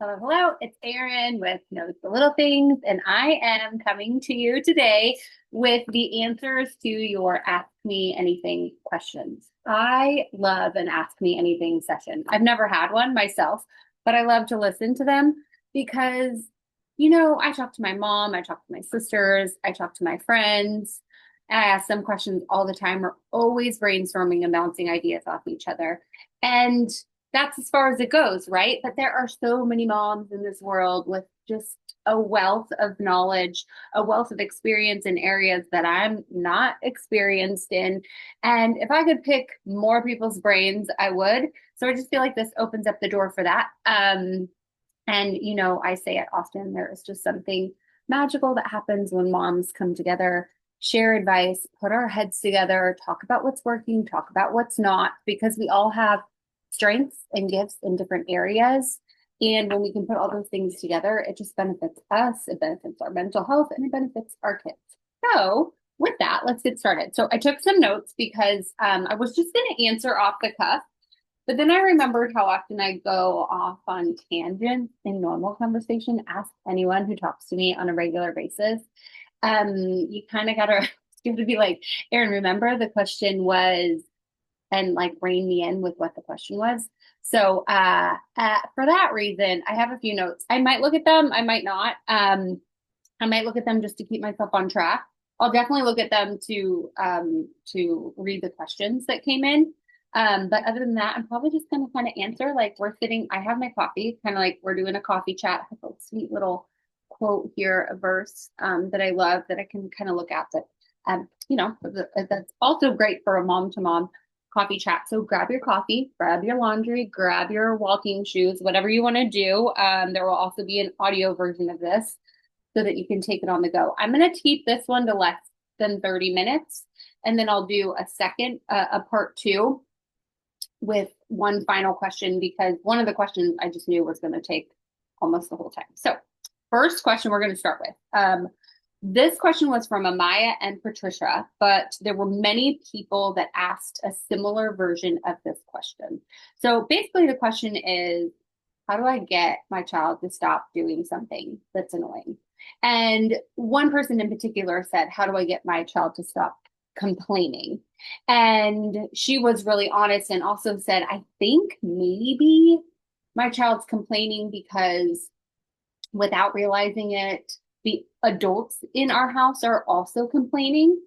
Hello, hello. It's Erin with Knows the Little Things, and I am coming to you today with the answers to your Ask Me Anything questions. I love an Ask Me Anything session. I've never had one myself, but I love to listen to them because, I talk to my mom, I talk to my sisters, I talk to my friends, and I ask them questions all the time. We're always brainstorming and bouncing ideas off each other. And that's as far as it goes, right? But there are so many moms in this world with just a wealth of knowledge, a wealth of experience in areas that I'm not experienced in. And if I could pick more people's brains, I would. So I just feel like this opens up the door for that. And, I say it often, there is just something magical that happens when moms come together, share advice, put our heads together, talk about what's working, talk about what's not, because we all have strengths and gifts in different areas. And when we can put all those things together, it just benefits us, it benefits our mental health, and it benefits our kids. So, with that, let's get started. So, I took some notes because I was just going to answer off the cuff, but then I remembered how often I go off on tangents in normal conversation. Ask anyone who talks to me on a regular basis. You kind of gotta you have to be like, Erin, remember the question was, and like rein me in with what the question was. So for that reason, I have a few notes. I might look at them, I might not. I might look at them just to keep myself on track. I'll definitely look at them to read the questions that came in. But other than that, I'm probably just gonna kind of answer like we're sitting. I have my coffee, kind of like we're doing a coffee chat. I have a sweet little quote here, a verse that I love that I can kind of look at that that's also great for a mom to mom coffee chat. So grab your coffee, grab your laundry, grab your walking shoes, whatever you want to do. There will also be an audio version of this so that you can take it on the go. I'm going to keep this one to less than 30 minutes, and then I'll do a second, a part two with one final question because one of the questions I just knew was going to take almost the whole time. So, first question we're going to start with. This question was from Amaya and Patricia, but there were many people that asked a similar version of this question. So basically, the question is, how do I get my child to stop doing something that's annoying? And one person in particular said, how do I get my child to stop complaining? And she was really honest and also said, I think maybe my child's complaining because without realizing it, the adults in our house are also complaining.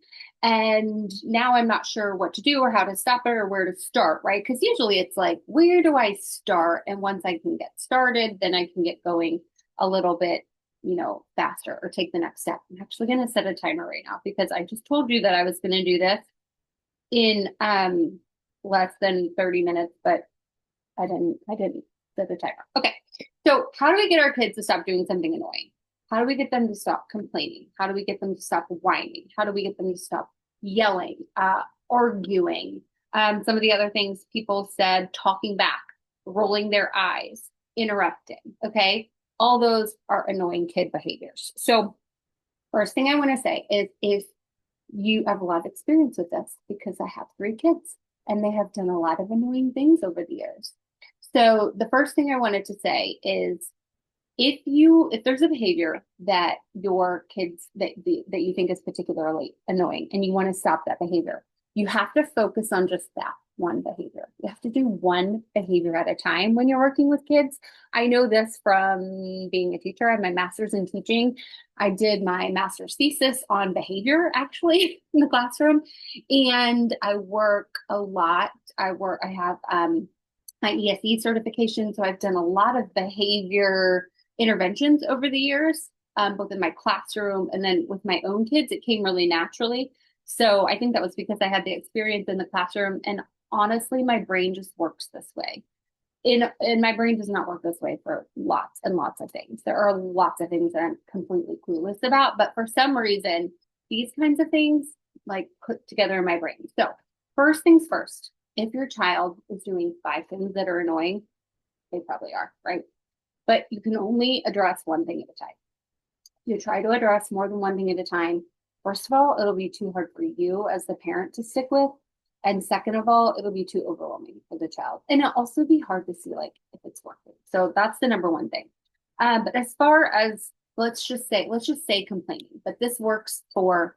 And now I'm not sure what to do or how to stop it or where to start, right? Because usually it's like, where do I start? And once I can get started, then I can get going a little bit, faster or take the next step. I'm actually going to set a timer right now because I just told you that I was going to do this in less than 30 minutes, but I didn't set a timer. Okay. So how do we get our kids to stop doing something annoying? How do we get them to stop complaining? How do we get them to stop whining? How do we get them to stop yelling, arguing? Some of the other things people said, talking back, rolling their eyes, interrupting. Okay. All those are annoying kid behaviors. So first thing I want to say is if you have a lot of experience with this because I have three kids and they have done a lot of annoying things over the years. So the first thing I wanted to say is if there's a behavior that your kids that you think is particularly annoying and you want to stop that behavior, you have to focus on just that one behavior. You have to do one behavior at a time when you're working with kids. I know this from being a teacher. I have my master's in teaching. I did my master's thesis on behavior actually in the classroom, and I work a lot. I have my ESE certification, so I've done a lot of behavior interventions over the years, both in my classroom and then with my own kids. It came really naturally. So I think that was because I had the experience in the classroom. And honestly, my brain just works this way. In my brain does not work this way for lots and lots of things. There are lots of things that I'm completely clueless about, but for some reason, these kinds of things like put together in my brain. So first things first, if your child is doing five things that are annoying, they probably are, right? But you can only address one thing at a time. You try to address more than one thing at a time. First of all, it'll be too hard for you as the parent to stick with. And second of all, it'll be too overwhelming for the child. And it'll also be hard to see like if it's working. So that's the number one thing. But as far as let's just say complaining, but this works for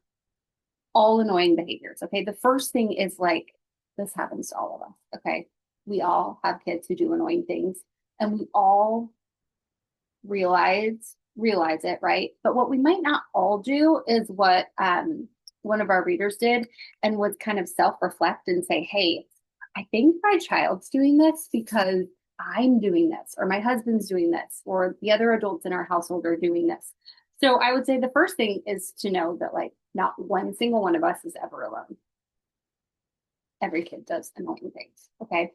all annoying behaviors. Okay. The first thing is like, this happens to all of us. Okay. We all have kids who do annoying things and we all realize it, right? But what we might not all do is what one of our readers did and was kind of self-reflect and say, hey, I think my child's doing this because I'm doing this, or my husband's doing this, or the other adults in our household are doing this. So I would say the first thing is to know that like not one single one of us is ever alone. Every kid does annoying things. Okay.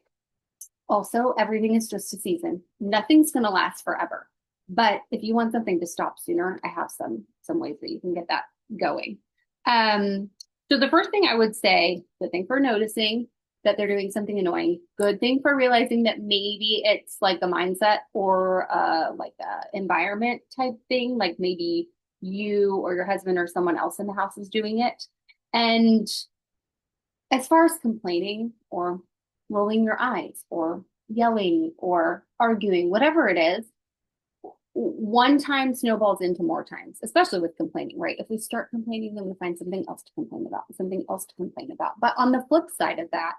Also, everything is just a season. Nothing's going to last forever. But if you want something to stop sooner, I have some ways that you can get that going. Um, so the first thing I would say, good thing for noticing that they're doing something annoying. Good thing for realizing that maybe it's like a mindset or like a environment type thing, like maybe you or your husband or someone else in the house is doing it. And as far as complaining or rolling your eyes or yelling or arguing, whatever it is, one time snowballs into more times, especially with complaining, right? If we start complaining, then we find something else to complain about, something else to complain about. But on the flip side of that,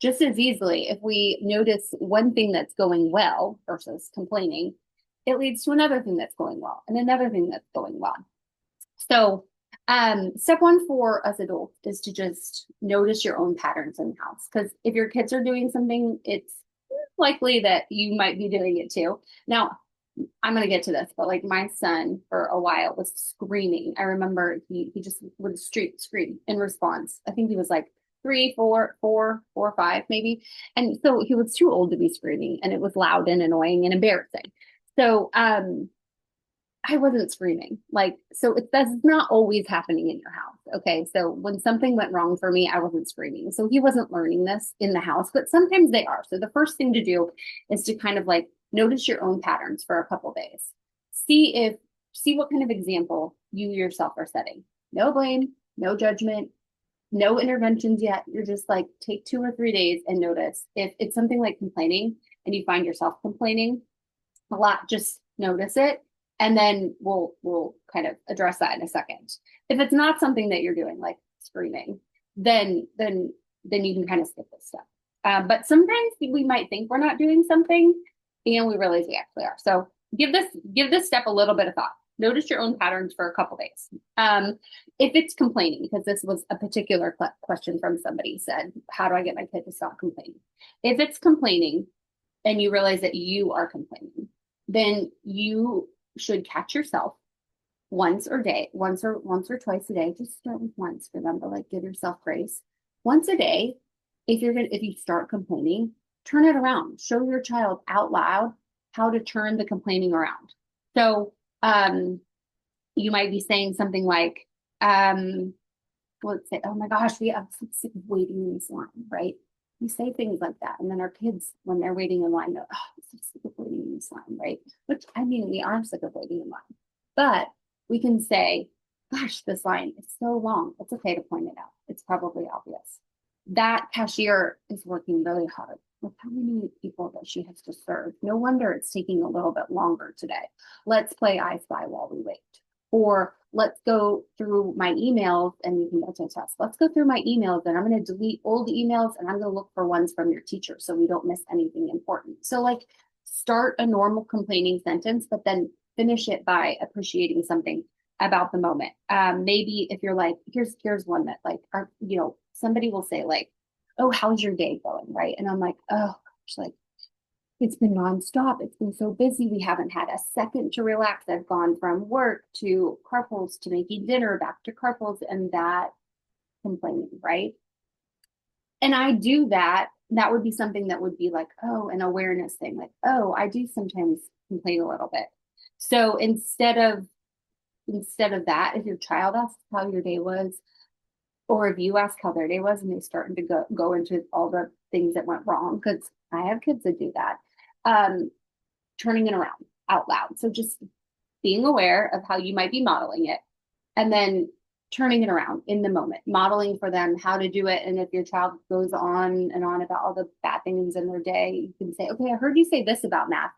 just as easily, if we notice one thing that's going well versus complaining, it leads to another thing that's going well and another thing that's going well. So, step one for us adults is to just notice your own patterns in the house. Because if your kids are doing something, it's likely that you might be doing it too. Now, I'm gonna get to this, but like my son for a while was screaming. I remember he just would scream in response. I think he was like 3, 4, 4, 4, 5, maybe. And so he was too old to be screaming, and it was loud and annoying and embarrassing. So I wasn't screaming. Like, so that's not always happening in your house. Okay. So when something went wrong for me, I wasn't screaming. So he wasn't learning this in the house, but sometimes they are. So the first thing to do is to kind of like notice your own patterns for a couple days. See what kind of example you yourself are setting. No blame, no judgment, no interventions yet. You're just like take 2 or 3 days and notice if it's something like complaining and you find yourself complaining a lot, just notice it and then we'll kind of address that in a second. If it's not something that you're doing like screaming, then you can kind of skip this stuff. But sometimes we might think we're not doing something and we realize we actually are. So give this step a little bit of thought. Notice your own patterns for a couple days. If it's complaining, because this was a particular question from somebody said, how do I get my kid to stop complaining? If it's complaining and you realize that you are complaining, then you should catch yourself once or twice a day. Just start with once, remember, like give yourself grace. Once a day, if you start complaining, turn it around. Show your child out loud how to turn the complaining around. So you might be saying something like, let's say, oh my gosh, I'm so sick of waiting in this line, right? We say things like that. And then our kids, when they're waiting in line, go, oh, I'm so sick of waiting in this line, right? Which, I mean, we are sick of waiting in line. But we can say, gosh, this line is so long. It's okay to point it out. It's probably obvious. That cashier is working really hard. Look how many people that she has to serve. No wonder it's taking a little bit longer today. Let's play I Spy while we wait. Or let's go through my emails and you can multitask. Let's go through my emails and I'm going to delete old emails and I'm going to look for ones from your teacher so we don't miss anything important. So like start a normal complaining sentence, but then finish it by appreciating something about the moment. Maybe if you're like, here's one that like, somebody will say like, oh, how's your day going? Right. And I'm like, oh, like, it's been nonstop. It's been so busy. We haven't had a second to relax. I've gone from work to carpals to making dinner, back to carpals, and that complaining, right? And I do that. That would be something that would be like, oh, an awareness thing, like, oh, I do sometimes complain a little bit. So instead of that, if your child asks how your day was, or if you ask how their day was and they starting to go into all the things that went wrong, because I have kids that do that, turning it around out loud. So just being aware of how you might be modeling it and then turning it around in the moment, modeling for them how to do it. And if your child goes on and on about all the bad things in their day, you can say, okay, I heard you say this about math.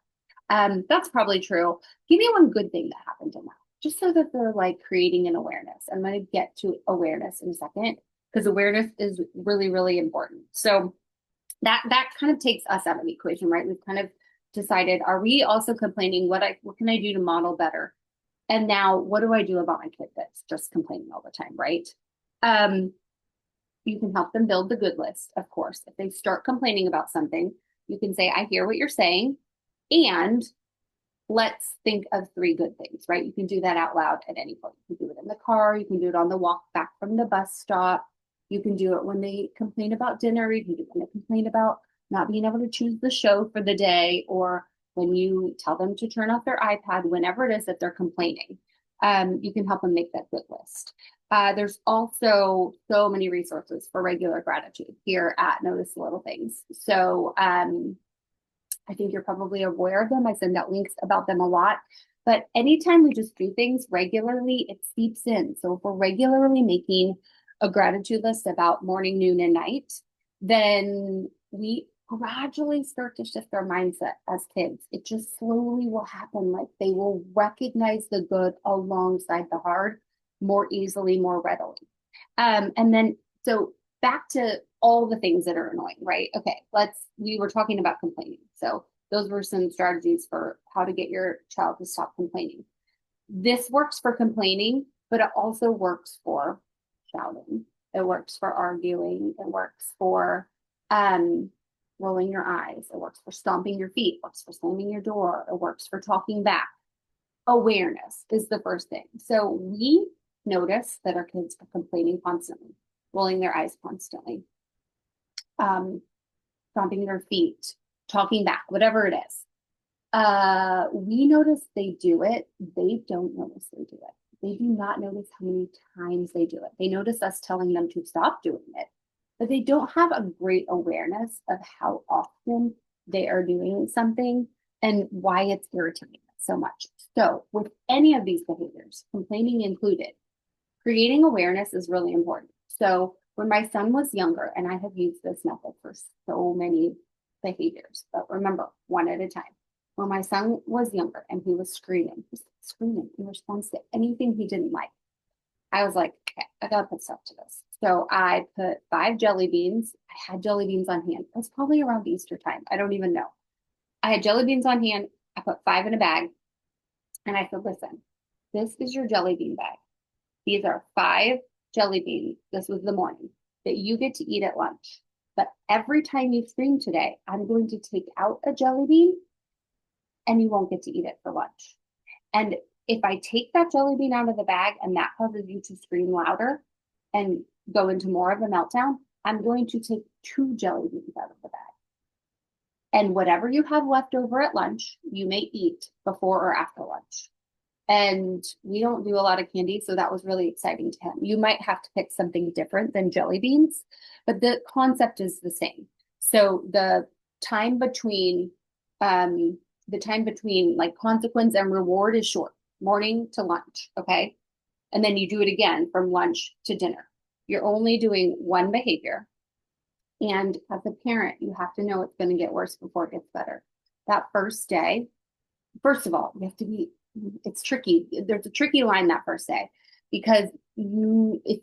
That's probably true. Give me one good thing that happened in that, just so that they're like creating an awareness. I'm going to get to awareness in a second because awareness is really, really important. So that kind of takes us out of the equation, right? We've kind of decided, are we also complaining? What can I do to model better? And now what do I do about my kid that's just complaining all the time, right? Um, you can help them build the good list, of course. If they start complaining about something, you can say, I hear what you're saying, and let's think of three good things, right? You can do that out loud at any point. You can do it in the car, you can do it on the walk back from the bus stop, you can do it when they complain about dinner, you can do it when they complain about not being able to choose the show for the day, or when you tell them to turn off their iPad, whenever it is that they're complaining. You can help them make that good list. There's also so many resources for regular gratitude here at Notice the Little Things. So I think you're probably aware of them. I send out links about them a lot. But anytime we just do things regularly, it seeps in. So if we're regularly making a gratitude list about morning, noon, and night, then we gradually start to shift our mindset as kids. It just slowly will happen. Like they will recognize the good alongside the hard more easily, more readily. And then, so back to all the things that are annoying, right? Okay, we were talking about complaining. So those were some strategies for how to get your child to stop complaining. This works for complaining, but it also works for shouting. It works for arguing. It works for rolling your eyes. It works for stomping your feet. It works for slamming your door. It works for talking back. Awareness is the first thing. So we notice that our kids are complaining constantly, rolling their eyes constantly, um, stomping their feet, talking back, whatever it is. We notice they do it. They don't notice they do it. They do not notice how many times they do it. They notice us telling them to stop doing it, but they don't have a great awareness of how often they are doing something and why it's irritating so much. So with any of these behaviors, complaining included, creating awareness is really important. So when my son was younger, and I have used this method for so many behaviors, but remember, one at a time. When my son was younger and he was screaming in response to anything he didn't like, I was like, okay, I gotta put stuff to this. So I put 5 jelly beans. I had jelly beans on hand. It was probably around Easter time. I don't even know. I had jelly beans on hand. I put 5 in a bag. And I said, listen, this is your jelly bean bag. These are 5 jelly beans. This was the morning that you get to eat at lunch. But every time you scream today, I'm going to take out a jelly bean and you won't get to eat it for lunch. And if I take that jelly bean out of the bag and that causes you to scream louder and go into more of a meltdown, I'm going to take 2 jelly beans out of the bag. And whatever you have left over at lunch, you may eat before or after lunch. And we don't do a lot of candy, so that was really exciting to him. You might have to pick something different than jelly beans, but the concept is the same. So time between the time between like consequence and reward is short, morning to lunch, okay? And then you do it again from lunch to dinner. You're only doing one behavior. And as a parent, you have to know it's going to get worse before it gets better. That first day, first of all, you have to be, it's tricky. There's a tricky line that first day because if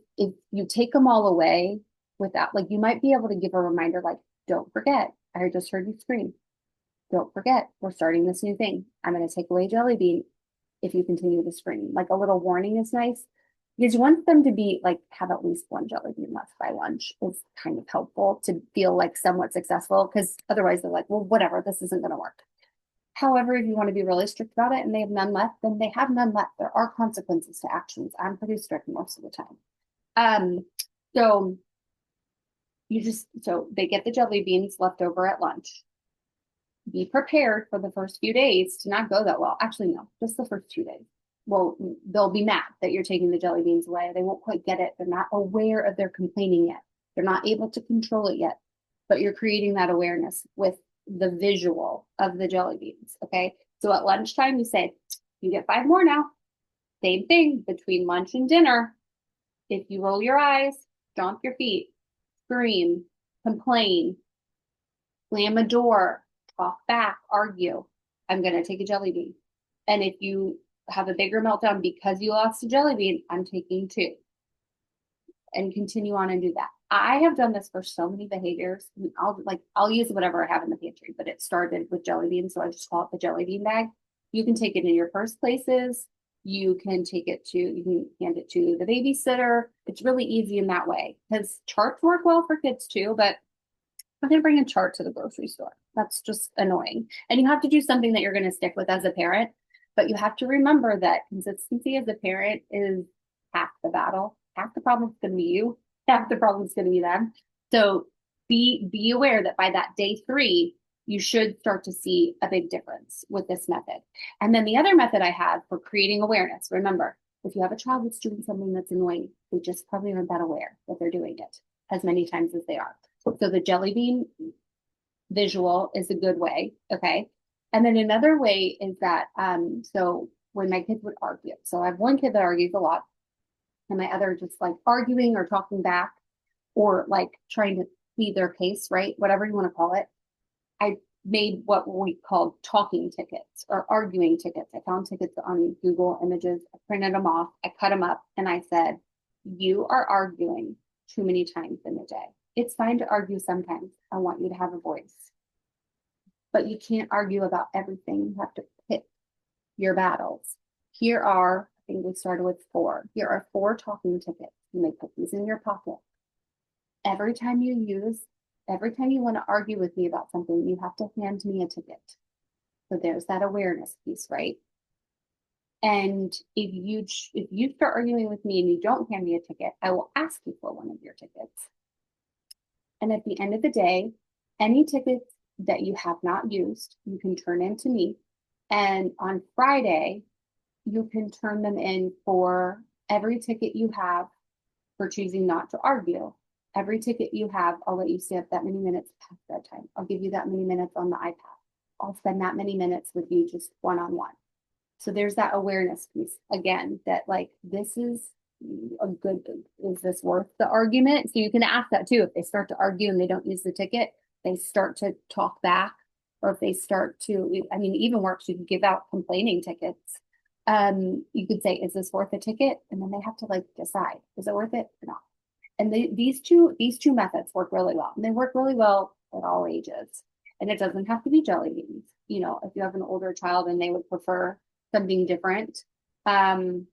you take them all away without, like, you might be able to give a reminder, like, don't forget, I just heard you scream. Don't forget, we're starting this new thing. I'm going to take away jelly bean if you continue to scream. Like a little warning is nice because you want them to be like, have at least 1 jelly bean left by lunch is kind of helpful to feel like somewhat successful because otherwise they're like, well, whatever, this isn't going to work. However, if you want to be really strict about it and they have none left, then they have none left. There are consequences to actions. I'm pretty strict most of the time. So so they get the jelly beans left over at lunch. Be prepared for the first few days to not go that well. Actually, no, just the first 2 days. Well, they'll be mad that you're taking the jelly beans away. They won't quite get it. They're not aware of their complaining yet. They're not able to control it yet. But you're creating that awareness with the visual of the jelly beans. Okay. So at lunchtime, you say, you get 5 more now. Same thing between lunch and dinner. If you roll your eyes, stomp your feet, scream, complain, slam a door, talk back, argue, I'm going to take a jelly bean. And if you have a bigger meltdown because you lost a jelly bean, I'm taking two, and continue on and do that. I have done this for so many behaviors. I'll use whatever I have in the pantry, but it started with jelly beans, so I just call it the jelly bean bag. You can take it in your purse places. You can hand it to the babysitter. It's really easy in that way because charts work well for kids too, but I'm going to bring a chart to the grocery store. That's just annoying. And you have to do something that you're going to stick with as a parent, but you have to remember that consistency as a parent is half the battle. Half the problem is going to be you. Half the problem is going to be them. So be aware that by that day 3, you should start to see a big difference with this method. And then the other method I have for creating awareness, remember, if you have a child that's doing something that's annoying, they just probably aren't that aware that they're doing it as many times as they are. So the jelly bean visual is a good way, okay? And then another way is that, so when my kids would argue, so I have one kid that argues a lot, and my other just like arguing or talking back, or like trying to plead their case, right? Whatever you want to call it. I made what we called talking tickets or arguing tickets. I found tickets on Google Images, I printed them off, I cut them up, and I said, you are arguing too many times in a day. It's fine to argue sometimes. I want you to have a voice. But you can't argue about everything. You have to pick your battles. Here are, I think we started with 4. Here are 4 talking tickets. You may put these in your pocket. Every time you want to argue with me about something, you have to hand me a ticket. So there's that awareness piece, right? And if you start arguing with me and you don't hand me a ticket, I will ask you for one of your tickets. And at the end of the day, any tickets that you have not used, you can turn in to me. And on Friday, you can turn them in for every ticket you have for choosing not to argue. Every ticket you have, I'll let you stay up that many minutes past bedtime. I'll give you that many minutes on the iPad. I'll spend that many minutes with you just one-on-one. So there's that awareness piece again, that like, this is is this worth the argument? So you can ask that too. If they start to argue and they don't use the ticket, they start to talk back, or if they start to, I mean, even works, you can give out complaining tickets. You could say, is this worth a ticket? And then they have to like decide, is it worth it or not? And these two methods work really well. And they work really well at all ages. And it doesn't have to be jelly beans. You know, if you have an older child and they would prefer something different, then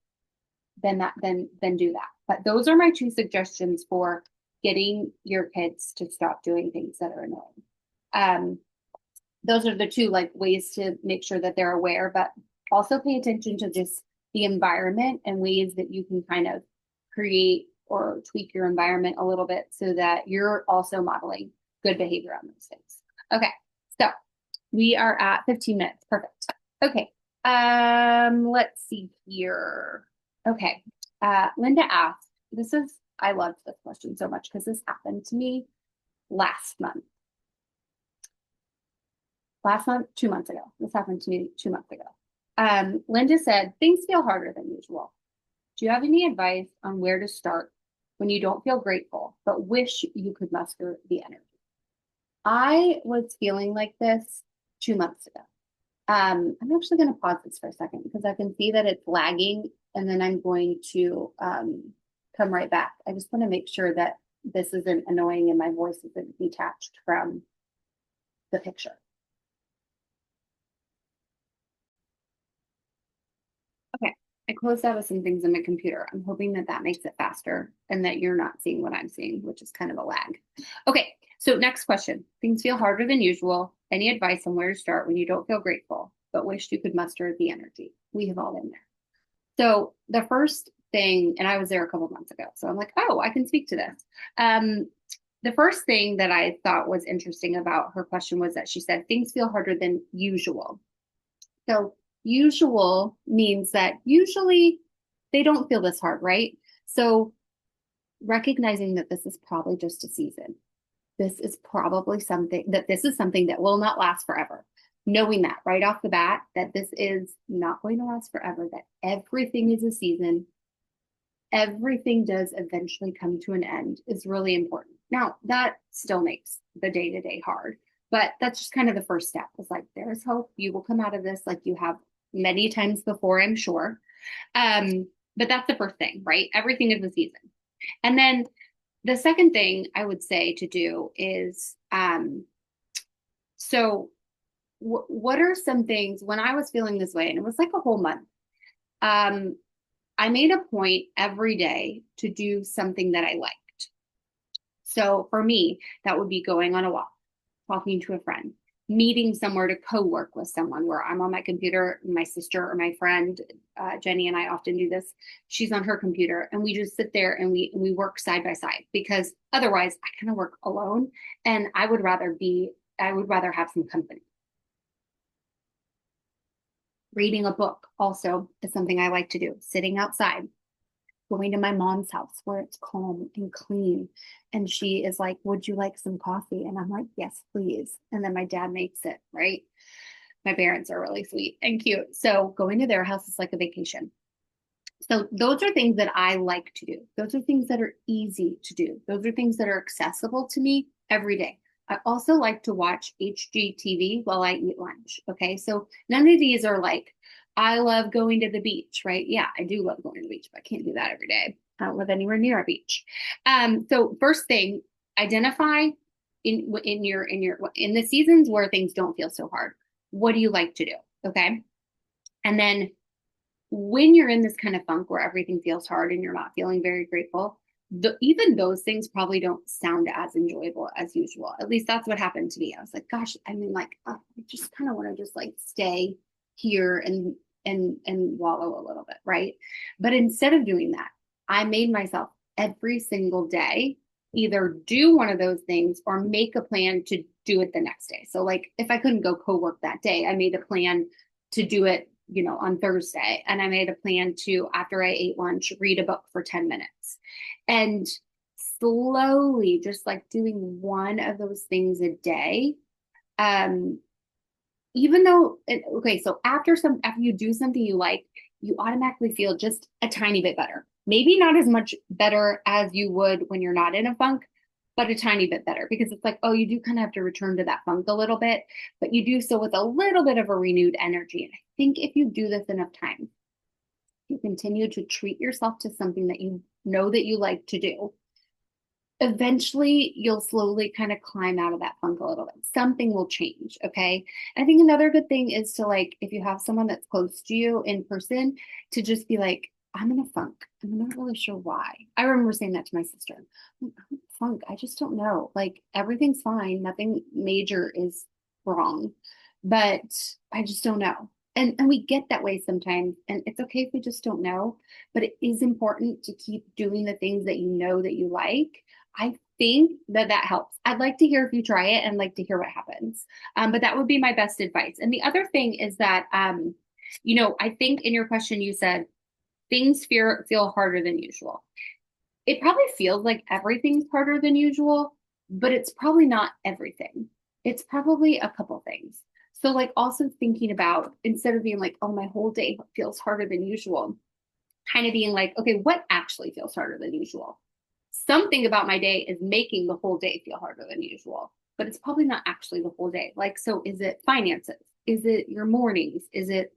do that. But those are my 2 suggestions for getting your kids to stop doing things that are annoying. Those are the 2 like ways to make sure that they're aware, but also pay attention to just the environment and ways that you can kind of create or tweak your environment a little bit so that you're also modeling good behavior on those things. Okay, so we are at 15 minutes. Perfect. Okay, let's see here. Okay, Linda asked, I loved this question so much because this happened to me last month, 2 months ago. This happened to me 2 months ago. Linda said, things feel harder than usual. Do you have any advice on where to start when you don't feel grateful, but wish you could muster the energy? I was feeling like this 2 months ago. I'm actually going to pause this for a second because I can see that it's lagging, and then I'm going to come right back. I just want to make sure that this isn't annoying and my voice isn't detached from the picture. Okay, I closed out of some things on my computer. I'm hoping that that makes it faster and that you're not seeing what I'm seeing, which is kind of a lag. Okay, so next question. Things feel harder than usual. Any advice on where to start when you don't feel grateful, but wish you could muster the energy? We have all been there. So the first thing, and I was there a couple months ago, so I'm like, oh, I can speak to this. The first thing that I thought was interesting about her question was that she said, things feel harder than usual. So usual means that usually they don't feel this hard, right? So recognizing that this is probably just a season. This is probably something that will not last forever. Knowing that right off the bat, that this is not going to last forever, that everything is a season, everything does eventually come to an end is really important. Now, that still makes the day-to-day hard. But that's just kind of the first step. It's like, there's hope. You will come out of this like you have many times before, I'm sure. But that's the first thing, right? Everything is a season. And then the second thing I would say to do is, so what are some things when I was feeling this way, and it was like a whole month, um, I made a point every day to do something that I liked. So for me, that would be going on a walk, talking to a friend, meeting somewhere to co-work with someone where I'm on my computer, my sister or my friend, Jenny and I often do this. She's on her computer and we just sit there and we work side by side because otherwise I kind of work alone and I would rather have some company. Reading a book also is something I like to do, sitting outside, going to my mom's house where it's calm and clean. And she is like, would you like some coffee? And I'm like, yes, please. And then my dad makes it, right? My parents are really sweet and cute. So going to their house is like a vacation. So those are things that I like to do. Those are things that are easy to do. Those are things that are accessible to me every day. I also like to watch HGTV while I eat lunch. Okay. So none of these are like, I love going to the beach, right? Yeah, I do love going to the beach, but I can't do that every day. I don't live anywhere near a beach. So first thing, identify in the seasons where things don't feel so hard. What do you like to do? Okay. And then when you're in this kind of funk where everything feels hard and you're not feeling very grateful, even those things probably don't sound as enjoyable as usual. At least that's what happened to me. I was like, gosh, I mean, like, I just kind of want to just like stay here and wallow a little bit, right? But instead of doing that, I made myself every single day either do one of those things or make a plan to do it the next day. So like if I couldn't go co-work that day, I made a plan to do it, on Thursday. And I made a plan to, after I ate lunch, read a book for 10 minutes. And slowly, just like doing one of those things a day, um, even though, okay, so after you do something you like, you automatically feel just a tiny bit better. Maybe not as much better as you would when you're not in a funk, but a tiny bit better because it's like, oh, you do kind of have to return to that funk a little bit, but you do so with a little bit of a renewed energy. And I think if you do this enough times, you continue to treat yourself to something that you know that you like to do, eventually you'll slowly kind of climb out of that funk a little bit. Something will change. Okay. I think another good thing is to like, if you have someone that's close to you in person, to just be like, I'm in a funk. I'm not really sure why. I remember saying that to my sister. I'm in a funk. I just don't know. Like everything's fine. Nothing major is wrong, but I just don't know. And we get that way sometimes. And it's okay if we just don't know, but it is important to keep doing the things that you know that you like. I think that that helps. I'd like to hear if you try it and like to hear what happens. But that would be my best advice. And the other thing is that, I think in your question you said things feel harder than usual. It probably feels like everything's harder than usual, but it's probably not everything. It's probably a couple things. So like also thinking about instead of being like, oh, my whole day feels harder than usual, kind of being like, okay, what actually feels harder than usual? Something about my day is making the whole day feel harder than usual, but it's probably not actually the whole day. Like, so is it finances? Is it your mornings? Is it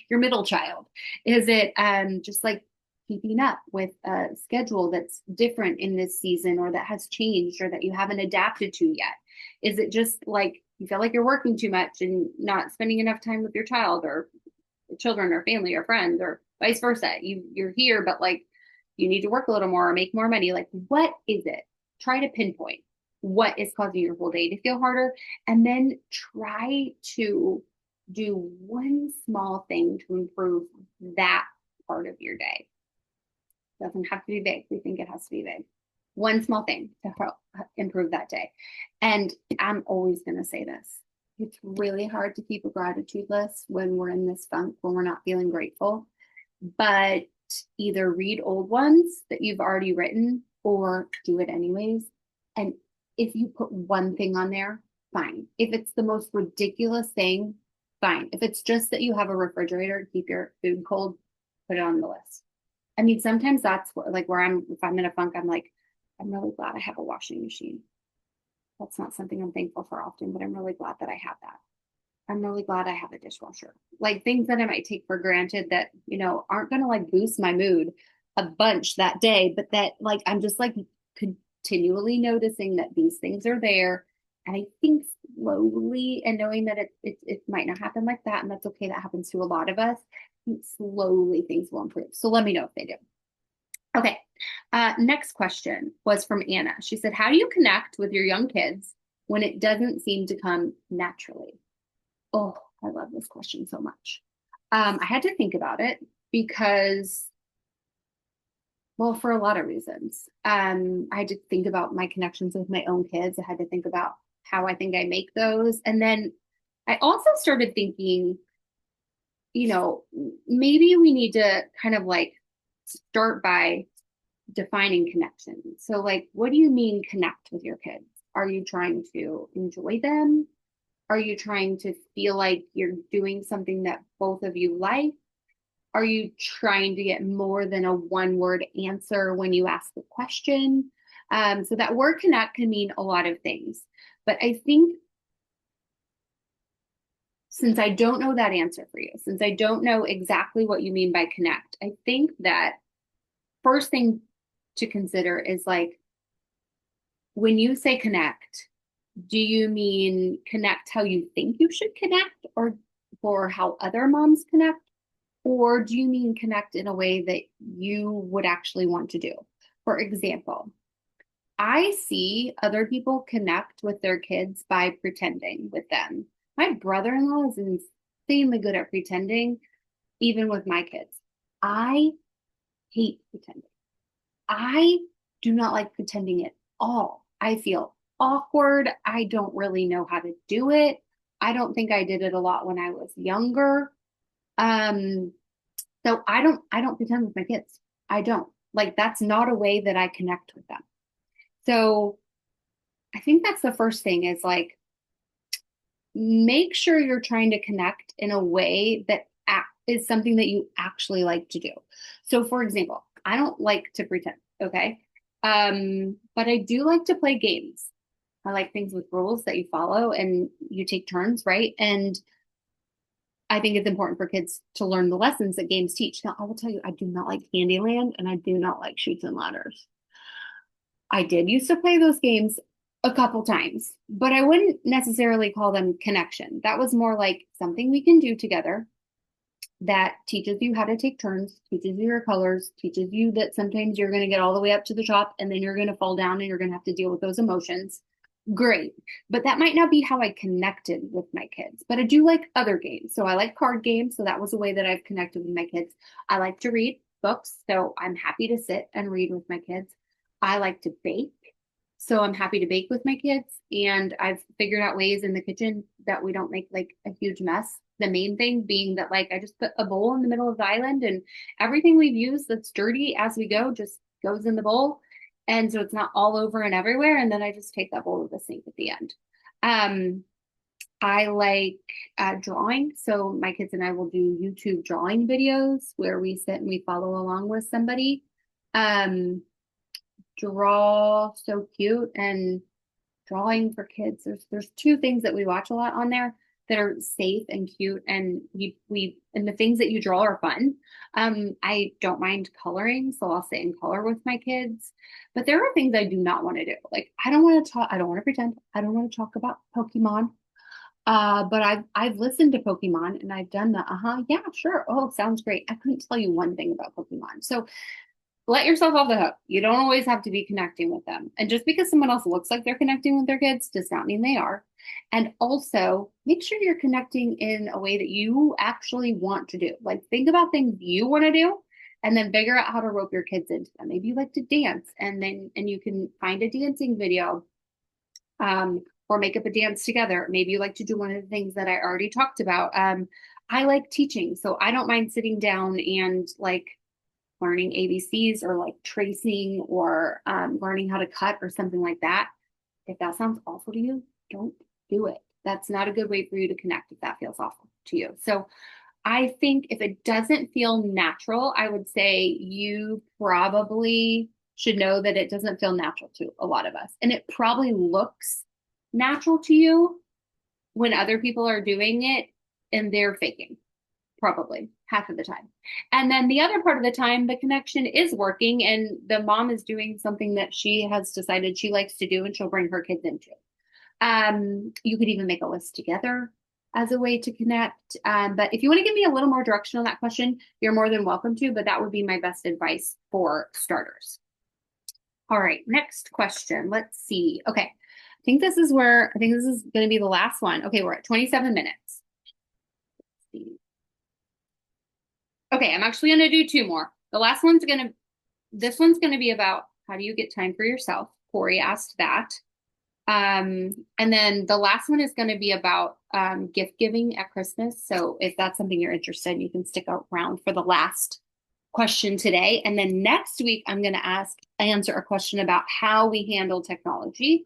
your middle child? Is it just like keeping up with a schedule that's different in this season or that has changed or that you haven't adapted to yet? Is it just like you feel like you're working too much and not spending enough time with your child or children or family or friends or vice versa? You're here, but like you need to work a little more or make more money. Like, what is it? Try to pinpoint what is causing your whole day to feel harder. And then try to do one small thing to improve that part of your day. It doesn't have to be big. We think it has to be big. One small thing to help improve that day. And I'm always going to say this. It's really hard to keep a gratitude list when we're in this funk, when we're not feeling grateful. But either read old ones that you've already written or do it anyways. And if you put one thing on there, fine. If it's the most ridiculous thing, fine. If it's just that you have a refrigerator to keep your food cold, put it on the list. I mean, sometimes that's where I'm, if I'm in a funk, I'm like, I'm really glad I have a washing machine. That's not something I'm thankful for often, but I'm really glad that I have that. I'm really glad I have a dishwasher. Like things that I might take for granted that, aren't going to like boost my mood a bunch that day, but that like I'm just like continually noticing that these things are there. And I think slowly, and knowing that it might not happen like that, and that's okay. That happens to a lot of us. I think slowly things will improve. So let me know if they do. Okay. Next question was from Anna. She said, how do you connect with your young kids when it doesn't seem to come naturally? Oh, I love this question so much. I had to think about it because, well, for a lot of reasons. I had to think about my connections with my own kids. I had to think about how I think I make those. And then I also started thinking, maybe we need to kind of like start by defining connection. So, like, what do you mean connect with your kids? Are you trying to enjoy them? Are you trying to feel like you're doing something that both of you like? Are you trying to get more than a one word answer when you ask the question? So that word connect can mean a lot of things. But I think since I don't know that answer for you, since I don't know exactly what you mean by connect, I think that first thing to consider is like when you say connect, do you mean connect how you think you should connect or for how other moms connect? Or do you mean connect in a way that you would actually want to do? For example, I see other people connect with their kids by pretending with them. My brother-in-law is insanely good at pretending, even with my kids. I hate pretending. I do not like pretending at all. I feel awkward. I don't really know how to do it. I don't think I did it a lot when I was younger. Um, so I don't pretend with my kids. I don't. Like that's not a way that I connect with them. So I think that's the first thing is like make sure you're trying to connect in a way that is something that you actually like to do. So for example, I don't like to pretend, okay? But I do like to play games. I like things with rules that you follow and you take turns, right? And I think it's important for kids to learn the lessons that games teach. Now, I will tell you, I do not like Candyland and I do not like Chutes and Ladders. I did used to play those games a couple times, but I wouldn't necessarily call them connection. That was more like something we can do together that teaches you how to take turns, teaches you your colors, teaches you that sometimes you're going to get all the way up to the top and then you're going to fall down and you're going to have to deal with those emotions. Great. But that might not be how I connected with my kids. But I do like other games. So I like card games. So that was a way that I've connected with my kids. I like to read books. So I'm happy to sit and read with my kids. I like to bake. So I'm happy to bake with my kids. And I've figured out ways in the kitchen that we don't make like a huge mess. The main thing being that like I just put a bowl in the middle of the island and everything we've used that's dirty as we go just goes in the bowl. And so it's not all over and everywhere. And then I just take that bowl to the sink at the end. Um, I like drawing. So my kids and I will do YouTube drawing videos where we sit and we follow along with somebody. Um, Draw so cute and drawing for kids. There's two things that we watch a lot on there that are safe and cute and we and the things that you draw are fun. I don't mind coloring, so I'll sit and color with my kids. But there are things I do not want to do. Like I don't want to talk, I don't want to pretend, I don't want to talk about Pokemon. But I've listened to Pokemon and I've done the yeah, sure. Oh, sounds great. I couldn't tell you one thing about Pokemon. So let yourself off the hook. You don't always have to be connecting with them. And just because someone else looks like they're connecting with their kids does not mean they are. And also make sure you're connecting in a way that you actually want to do. Like think about things you want to do and then figure out how to rope your kids into them. Maybe you like to dance and you can find a dancing video or make up a dance together. Maybe you like to do one of the things that I already talked about. I like teaching, so I don't mind sitting down and like learning ABCs or like tracing or learning how to cut or something like that. If that sounds awful to you, don't do it. That's not a good way for you to connect if that feels awful to you. So I think if it doesn't feel natural, I would say you probably should know that it doesn't feel natural to a lot of us. And it probably looks natural to you when other people are doing it and they're faking, probably half of the time. And then the other part of the time, the connection is working and the mom is doing something that she has decided she likes to do and she'll bring her kids into. You could even make a list together as a way to connect. But if you want to give me a little more direction on that question, you're more than welcome to, but that would be my best advice for starters. All right, next question. Let's see. Okay. I think this is going to be the last one. Okay, we're at 27 minutes. Let's see. Okay, I'm actually going to do two more. This one's going to be about how do you get time for yourself? Corey asked that. And then the last one is going to be about gift giving at Christmas. So if that's something you're interested in, you can stick around for the last question today. And then next week, I'm going to answer a question about how we handle technology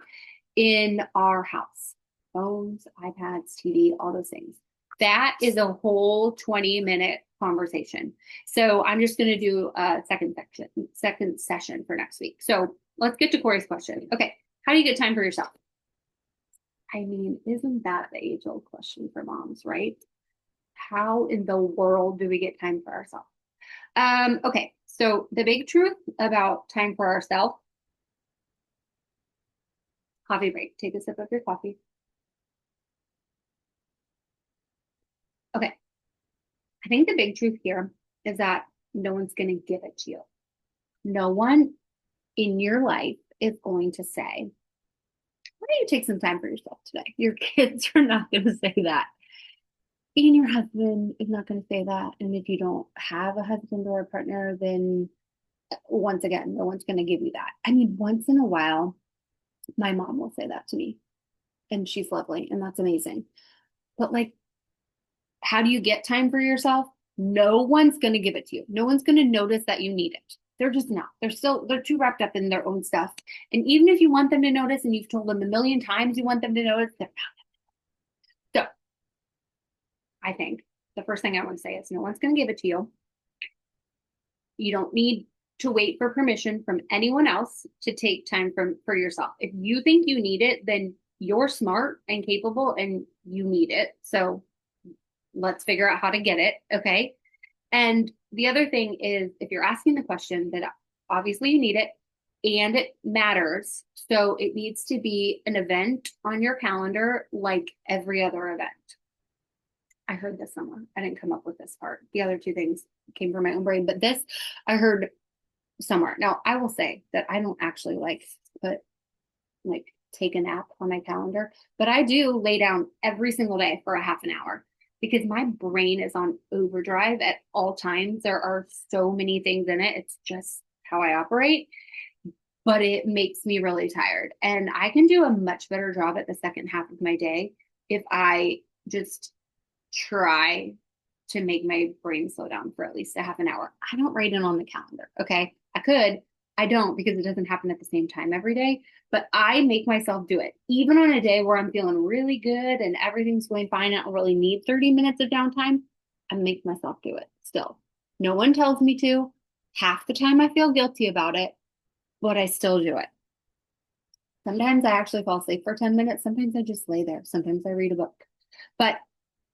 in our house. Phones, iPads, TV, all those things. That is a whole 20-minute conversation. So I'm just going to do a second session for next week. So let's get to Corey's question. Okay. How do you get time for yourself? I mean, isn't that the age-old question for moms, right? How in the world do we get time for ourselves? Okay, so the big truth about time for ourselves, coffee break. Take a sip of your coffee. Okay, I think the big truth here is that no one's going to give it to you. No one in your life is going to say, why don't you take some time for yourself today? Your kids are not going to say that. And your husband is not going to say that. And if you don't have a husband or a partner, then once again, no one's going to give you that. I mean, once in a while, my mom will say that to me, and she's lovely, and that's amazing. But like, how do you get time for yourself? No one's going to give it to you. No one's going to notice that you need it. They're just not. They're too wrapped up in their own stuff. And even if you want them to notice, and you've told them a million times you want them to notice, they're not. So I think the first thing I want to say is no one's going to give it to you. You don't need to wait for permission from anyone else to take time for yourself. If you think you need it, then you're smart and capable and you need it. So let's figure out how to get it. Okay. And the other thing is if you're asking the question, that obviously you need it and it matters. So it needs to be an event on your calendar like every other event. I heard this somewhere. I didn't come up with this part. The other two things came from my own brain, but this I heard somewhere. Now, I will say that I don't actually take a nap on my calendar, but I do lay down every single day for a half an hour because my brain is on overdrive at all times. There are so many things in it. It's just how I operate, but it makes me really tired. And I can do a much better job at the second half of my day if I just try to make my brain slow down for at least a half an hour. I don't write it on the calendar. Okay. I could. I don't because it doesn't happen at the same time every day, but I make myself do it. Even on a day where I'm feeling really good and everything's going fine, I don't really need 30 minutes of downtime. I make myself do it still. No one tells me to. Half the time I feel guilty about it, but I still do it. Sometimes I actually fall asleep for 10 minutes. Sometimes I just lay there. Sometimes I read a book. But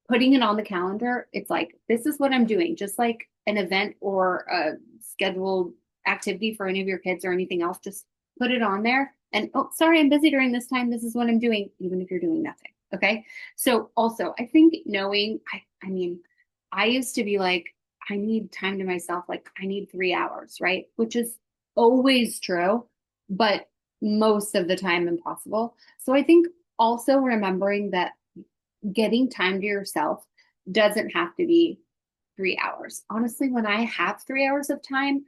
putting it on the calendar, it's like, this is what I'm doing, just like an event or a scheduled activity for any of your kids or anything else. Just put it on there. And oh, sorry, I'm busy during this time. This is what I'm doing, even if you're doing nothing. Okay. So also, I think knowing, I mean, I used to be like, I need time to myself. Like, I need 3 hours, right? Which is always true, but most of the time impossible. So I think also remembering that getting time to yourself doesn't have to be 3 hours. Honestly, when I have 3 hours of time,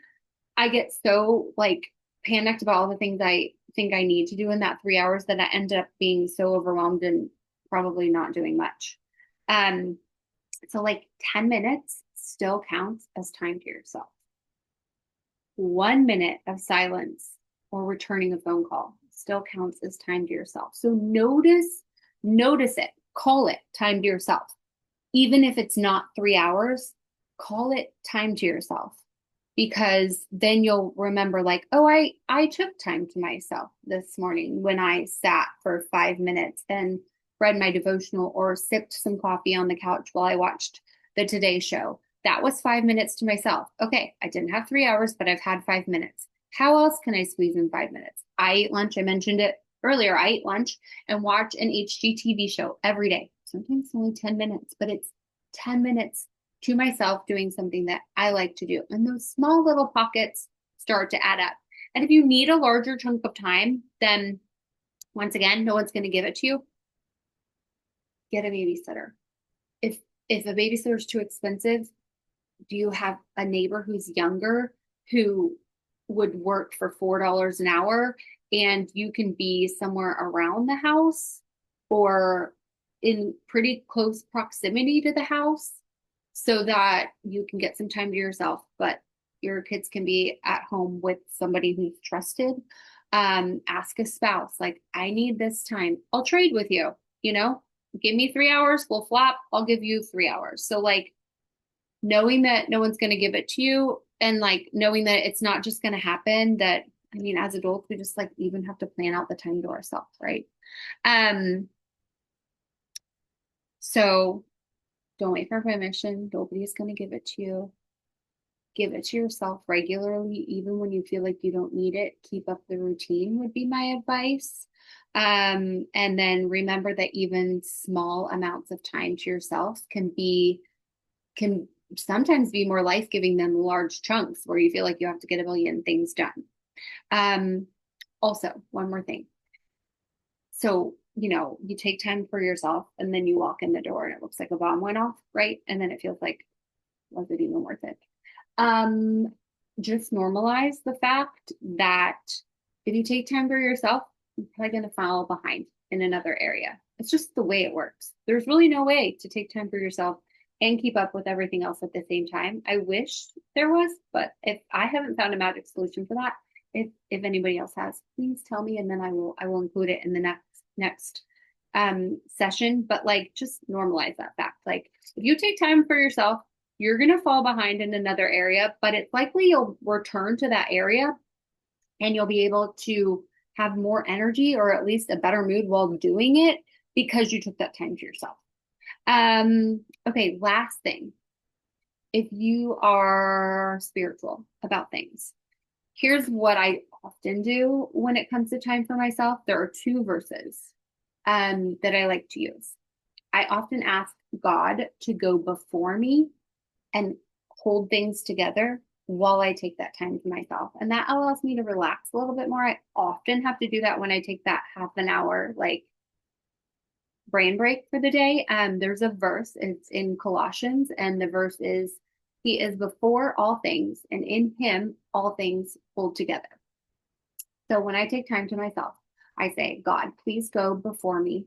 I get so like panicked about all the things I think I need to do in that 3 hours that I end up being so overwhelmed and probably not doing much. So like 10 minutes still counts as time to yourself. 1 minute of silence or returning a phone call still counts as time to yourself. So notice it, call it time to yourself. Even if it's not 3 hours, call it time to yourself because then you'll remember like, oh, I took time to myself this morning when I sat for 5 minutes and read my devotional or sipped some coffee on the couch while I watched the Today Show. That was 5 minutes to myself. Okay, I didn't have 3 hours, but I've had 5 minutes. How else can I squeeze in 5 minutes? I ate lunch. I mentioned it earlier. I ate lunch and watch an HGTV show every day. Sometimes it's only 10 minutes, but it's 10 minutes to myself doing something that I like to do. And those small little pockets start to add up. And if you need a larger chunk of time, then once again, no one's going to give it to you. Get a babysitter. If a babysitter is too expensive, do you have a neighbor who's younger who would work for $4 an hour and you can be somewhere around the house or in pretty close proximity to the house so that you can get some time to yourself, but your kids can be at home with somebody who's trusted? Ask a spouse, like, I need this time. I'll trade with you, give me 3 hours, we'll flop, I'll give you 3 hours. So like knowing that no one's going to give it to you and like knowing that it's not just going to happen, that I mean, as adults, we just like even have to plan out the time to ourselves, right? So don't wait for permission. Nobody's going to give it to you. Give it to yourself regularly, even when you feel like you don't need it. Keep up the routine would be my advice. And then remember that even small amounts of time to yourself can sometimes be more life-giving than large chunks where you feel like you have to get a million things done. Also, one more thing. So, you take time for yourself and then you walk in the door and it looks like a bomb went off, right? And then it feels like, was it even worth it? Just normalize the fact that if you take time for yourself, you're probably going to fall behind in another area. It's just the way it works. There's really no way to take time for yourself and keep up with everything else at the same time. I wish there was, but if I haven't found a magic solution for that, if anybody else has, please tell me, and then I will include it in the next session. But like, just normalize that fact. Like, if you take time for yourself, you're going to fall behind in another area, but it's likely you'll return to that area and you'll be able to have more energy or at least a better mood while doing it because you took that time to yourself. Okay, last thing. If you are spiritual about things, here's what I often do when it comes to time for myself. There are two verses that I like to use. I often ask God to go before me and hold things together while I take that time to myself. And that allows me to relax a little bit more. I often have to do that when I take that half an hour, like brain break for the day. There's a verse, it's in Colossians, and the verse is, He is before all things, and in Him all things hold together. So when I take time to myself, I say, God, please go before me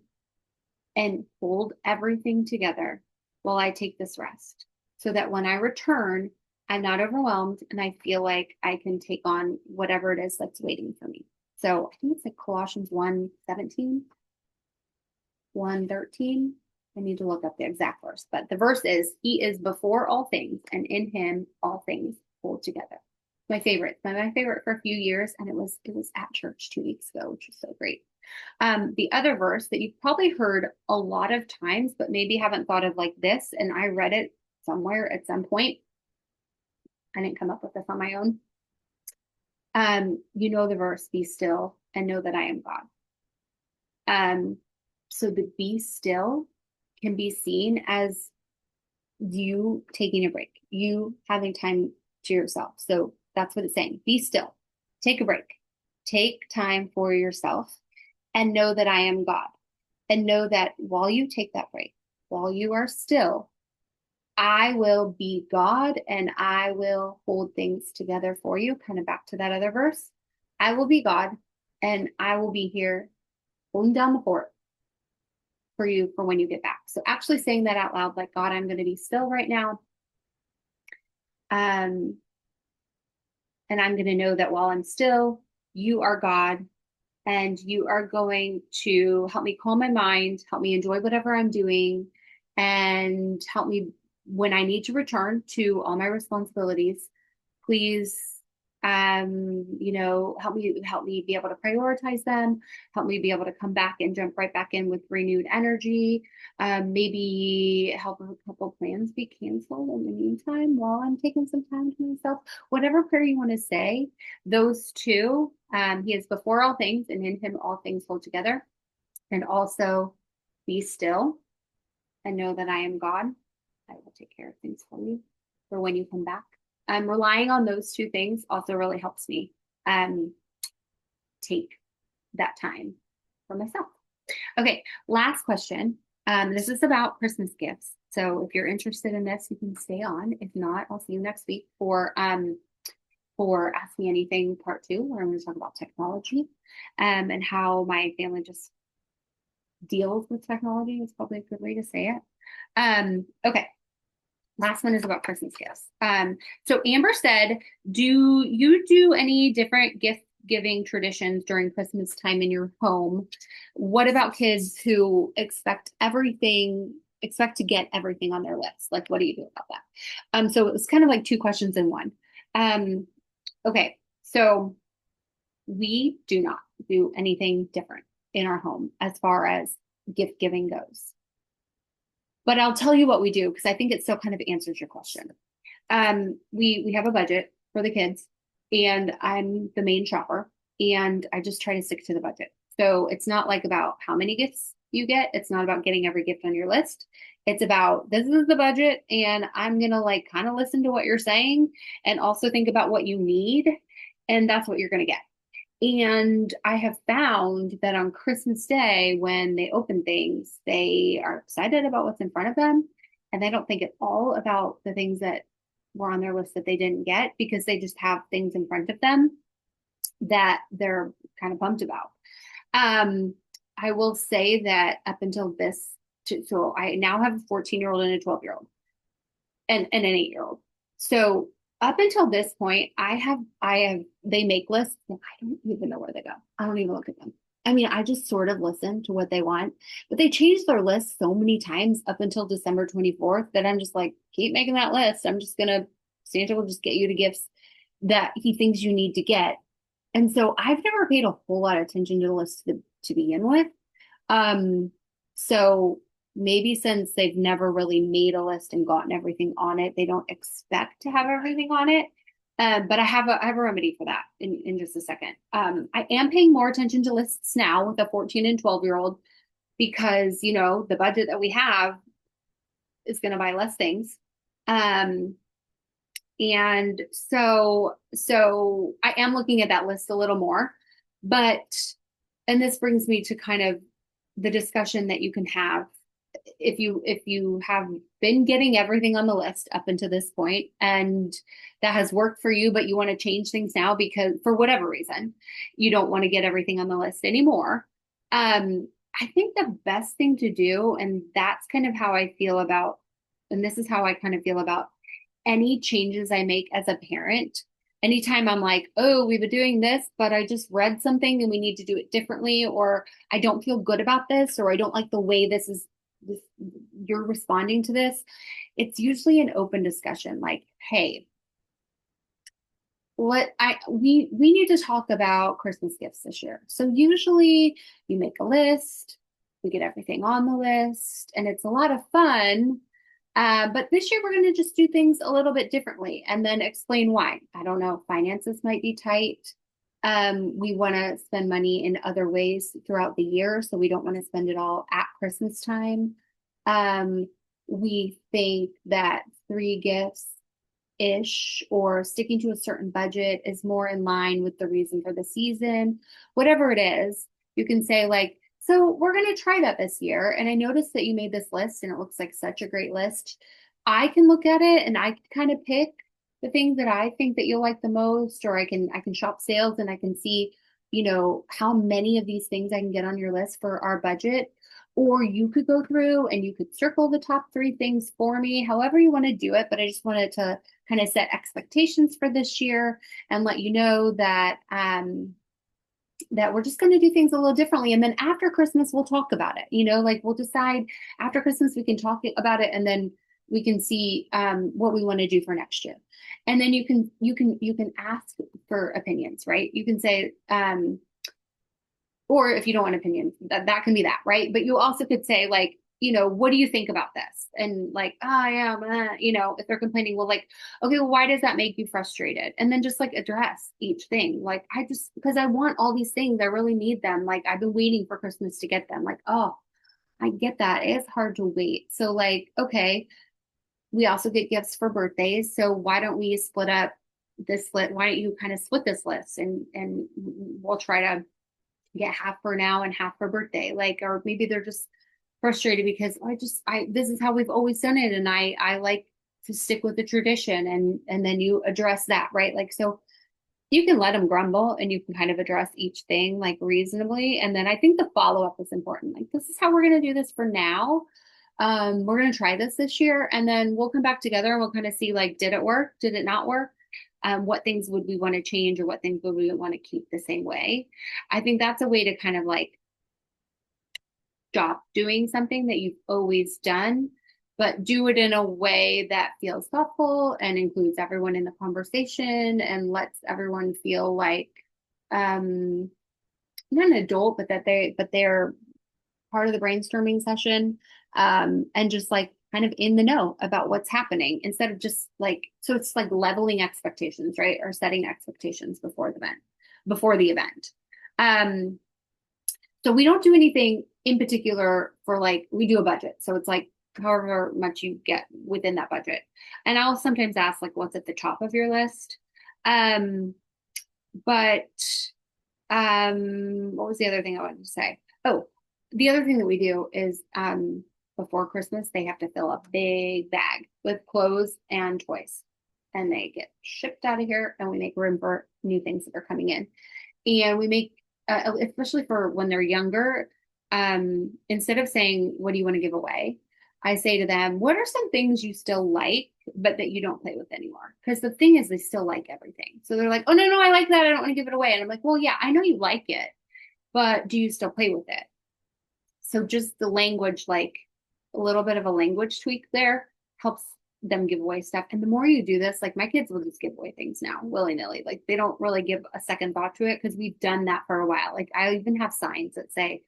and hold everything together while I take this rest, so that when I return, I'm not overwhelmed and I feel like I can take on whatever it is that's waiting for me. So I think it's like Colossians 1:17. 1:13. I need to look up the exact verse, but the verse is, He is before all things, and in Him all things hold together. My favorite. It's been my favorite for a few years, and it was at church 2 weeks ago, which was so great. The other verse that you've probably heard a lot of times, but maybe haven't thought of like this, and I read it somewhere at some point. I didn't come up with this on my own. The verse, be still and know that I am God. So the be still can be seen as you taking a break, you having time to yourself. So that's what it's saying. Be still, take a break, take time for yourself, and know that I am God. And know that while you take that break, while you are still, I will be God and I will hold things together for you. Kind of back to that other verse. I will be God and I will be here holding down the fort for you for when you get back. So actually saying that out loud, like, God, I'm going to be still right now. And I'm going to know that while I'm still, you are God and you are going to help me calm my mind, help me enjoy whatever I'm doing, and help me when I need to return to all my responsibilities. please, help me be able to prioritize them, help me be able to come back and jump right back in with renewed energy. Maybe help a couple plans be canceled in the meantime while I'm taking some time to myself. Whatever prayer you want to say, those two, he is before all things, and in him all things hold together. And also be still and know that I am God. I will take care of things for you for when you come back. Relying on those two things also really helps me take that time for myself. Okay, last question. This is about Christmas gifts. So if you're interested in this, you can stay on. If not, I'll see you next week for Ask Me Anything Part 2, where I'm going to talk about technology and how my family just deals with technology is probably a good way to say it. Okay. Last one is about Christmas gifts. So Amber said, do you do any different gift giving traditions during Christmas time in your home? What about kids who expect to get everything on their list? Like, what do you do about that? So it was kind of like two questions in one. Okay, so we do not do anything different in our home as far as gift giving goes. But I'll tell you what we do because I think it still kind of answers your question. We have a budget for the kids, and I'm the main shopper, and I just try to stick to the budget. So it's not like about how many gifts you get. It's not about getting every gift on your list. It's about this is the budget, and I'm gonna like kind of listen to what you're saying and also think about what you need, and that's what you're gonna get. And I have found that on Christmas Day, when they open things, they are excited about what's in front of them. And they don't think at all about the things that were on their list that they didn't get because they just have things in front of them that they're kind of bummed about. I will say that up until so I now have a 14-year-old and a 12-year-old and an 8-year-old. So up until this point, they make lists and I don't even know where they go. I don't even look at them. I mean, I just sort of listen to what they want, but they change their list so many times up until December 24th that I'm just like, keep making that list. Santa will just get you the gifts that he thinks you need to get. And so I've never paid a whole lot of attention to the list to begin with. So maybe since they've never really made a list and gotten everything on it, they don't expect to have everything on it. But I have a remedy for that in just a second. I am paying more attention to lists now with a 14 and 12-year-old because, the budget that we have is going to buy less things. And so I am looking at that list a little more, and this brings me to kind of the discussion that you can have if you have been getting everything on the list up until this point and that has worked for you, but you want to change things now because for whatever reason, you don't want to get everything on the list anymore. I think the best thing to do, and that's kind of how I feel about, and this is how I kind of feel about any changes I make as a parent. Anytime I'm like, oh, we've been doing this, but I just read something and we need to do it differently, or I don't feel good about this, or I don't like the way you're responding to this. It's usually an open discussion like, hey, we need to talk about Christmas gifts this year. So usually you make a list, we get everything on the list, and it's a lot of fun. But this year we're going to just do things a little bit differently and then explain why. I don't know, finances might be tight. We want to spend money in other ways throughout the year, so we don't want to spend it all at Christmas time. We think that 3 gifts-ish or sticking to a certain budget is more in line with the reason for the season. Whatever it is, you can say like, so we're going to try that this year. And I noticed that you made this list and it looks like such a great list. I can look at it and I can kind of pick the things that I think that you'll like the most, or I can shop sales and I can see, how many of these things I can get on your list for our budget. Or you could go through and you could circle the top 3 things for me, however you want to do it. But I just wanted to kind of set expectations for this year and let you know that that we're just going to do things a little differently. And then after Christmas, we'll talk about it. Like we'll decide after Christmas, we can talk about it and then we can see what we want to do for next year. And then you can ask for opinions, right? You can say, or if you don't want opinions, that can be that, right? But you also could say like, what do you think about this? And like, oh yeah, if they're complaining, well, like, okay, well, why does that make you frustrated? And then just like address each thing. Like, because I want all these things, I really need them. Like, I've been waiting for Christmas to get them. Like, oh, I get that. It's hard to wait. So like, okay, we also get gifts for birthdays. So why don't we split up this list? Why don't you kind of split this list and we'll try to get half for now and half for birthday. Like, or maybe they're just frustrated because this is how we've always done it. And I like to stick with the tradition and then you address that, right? Like, so you can let them grumble and you can kind of address each thing like reasonably. And then I think the follow up is important. Like, this is how we're going to do this for now. We're going to try this year and then we'll come back together and we'll kind of see like, did it work? Did it not work? What things would we want to change or what things would we want to keep the same way? I think that's a way to kind of like stop doing something that you've always done, but do it in a way that feels thoughtful and includes everyone in the conversation and lets everyone feel like not an adult, but they're part of the brainstorming session, and just like kind of in the know about what's happening instead of just like, so it's like leveling expectations, right? Or setting expectations before the event. Um, so we don't do anything in particular for like, we do a budget. So it's like however much you get within that budget. And I'll sometimes ask like, what's at the top of your list? Um, but what was the other thing I wanted to say? Oh, the other thing that we do is before Christmas, they have to fill a big bag with clothes and toys. And they get shipped out of here and we make room for new things that are coming in. And we make, especially for when they're younger, instead of saying, what do you want to give away? I say to them, what are some things you still like, but that you don't play with anymore? Because the thing is, they still like everything. So they're like, oh, no, I like that. I don't want to give it away. And I'm like, well, yeah, I know you like it, but do you still play with it? So just the language, like a little bit of a language tweak there helps them give away stuff. And the more you do this, like my kids will just give away things now willy nilly. Like they don't really give a second thought to it because we've done that for a while. Like I even have signs that say,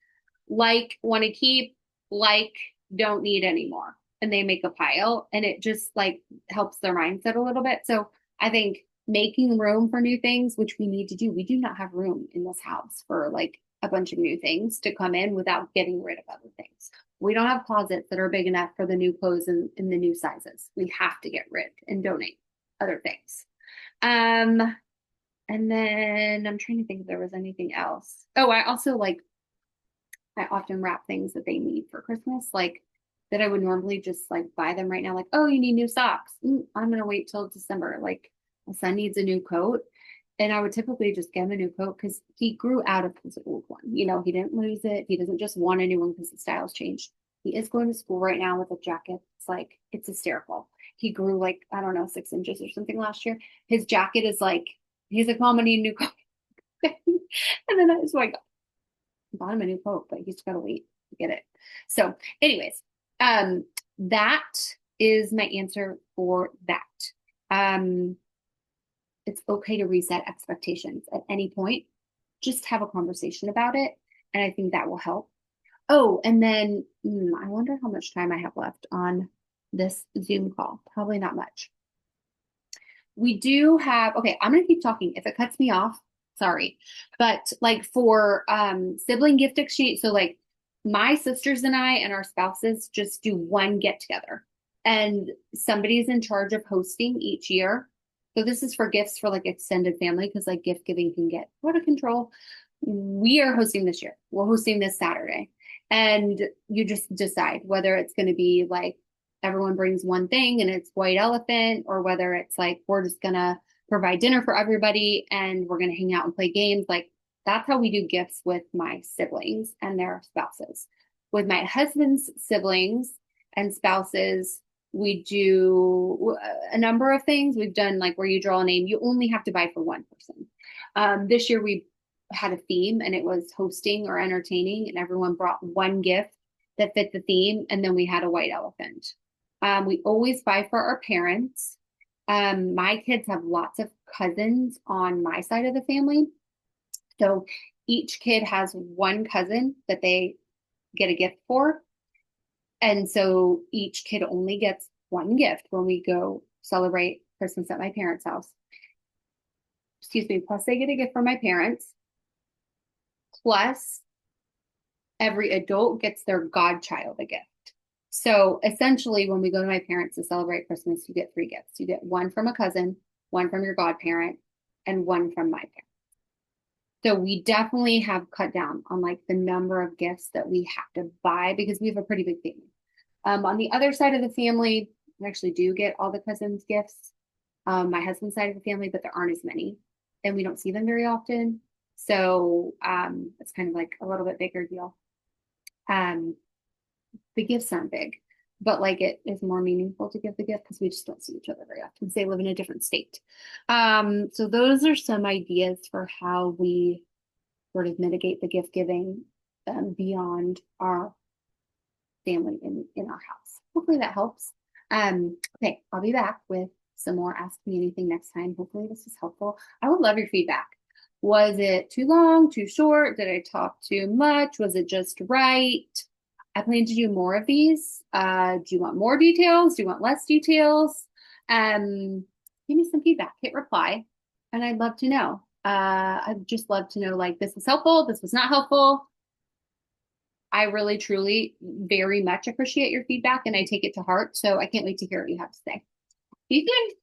like, want to keep, like, don't need anymore. And they make a pile and it just like helps their mindset a little bit. So I think making room for new things, which we need to do, we do not have room in this house for like a bunch of new things to come in without getting rid of other things. We don't have closets that are big enough for the new clothes in the new sizes. We have to get rid and donate other things. Um, and then I'm trying to think if there was anything else. Oh, I often wrap things that they need for Christmas, like that I would normally just like buy them right now. Like, oh, you need new socks. I'm gonna wait till December. Like, my son needs a new coat, and I would typically just get him a new coat because he grew out of his old one. He didn't lose it. He doesn't just want a new one because the style's changed. He is going to school right now with a jacket. It's hysterical. He grew like, I don't know, 6 inches or something last year. His jacket is like, he's like, Mom, I need a new coat. And then so I bought him a new coat, but he's got to wait to get it. So, anyways, that is my answer for that. It's okay to reset expectations at any point. Just have a conversation about it, and I think that will help. Oh, and then I wonder how much time I have left on this Zoom call. Probably not much. We do have, okay, I'm going to keep talking. If it cuts me off, sorry. But like for sibling gift exchange, so like my sisters and I and our spouses just do one get together and somebody's in charge of hosting each year. So this is for gifts for like extended family because like gift giving can get out of control. We are hosting this year. We're hosting this Saturday. And you just decide whether it's going to be like everyone brings one thing and it's white elephant, or whether it's like we're just going to provide dinner for everybody and we're going to hang out and play games. Like that's how we do gifts with my siblings and their spouses. With my husband's siblings and spouses, we do a number of things. We've done like where you draw a name, you only have to buy for one person. This year we had a theme and it was hosting or entertaining, and everyone brought one gift that fit the theme. And then we had a white elephant. We always buy for our parents. My kids have lots of cousins on my side of the family. So each kid has one cousin that they get a gift for. And so each kid only gets one gift when we go celebrate Christmas at my parents' house. Excuse me. Plus, they get a gift from my parents. Plus, every adult gets their godchild a gift. So essentially, when we go to my parents to celebrate Christmas, you get three gifts. You get one from a cousin, one from your godparent, and one from my parents. So we definitely have cut down on like the number of gifts that we have to buy because we have a pretty big family. On the other side of the family, we actually do get all the cousins gifts. My husband's side of the family, but there aren't as many, and we don't see them very often. So it's kind of like a little bit bigger deal. Um, the gifts aren't big, but like it is more meaningful to give the gift because we just don't see each other very often because they live in a different state. So those are some ideas for how we sort of mitigate the gift giving beyond our family in our house. Hopefully that helps. Okay, I'll be back with some more Ask Me Anything next time. Hopefully this is helpful. I would love your feedback. Was it too long, too short? Did I talk too much? Was it just right? I plan to do more of these. Do you want more details? Do you want less details? Give me some feedback. Hit reply, and I'd love to know. I'd just love to know like this was helpful, this was not helpful. I really, truly, very much appreciate your feedback, and I take it to heart. So I can't wait to hear what you have to say. See you soon.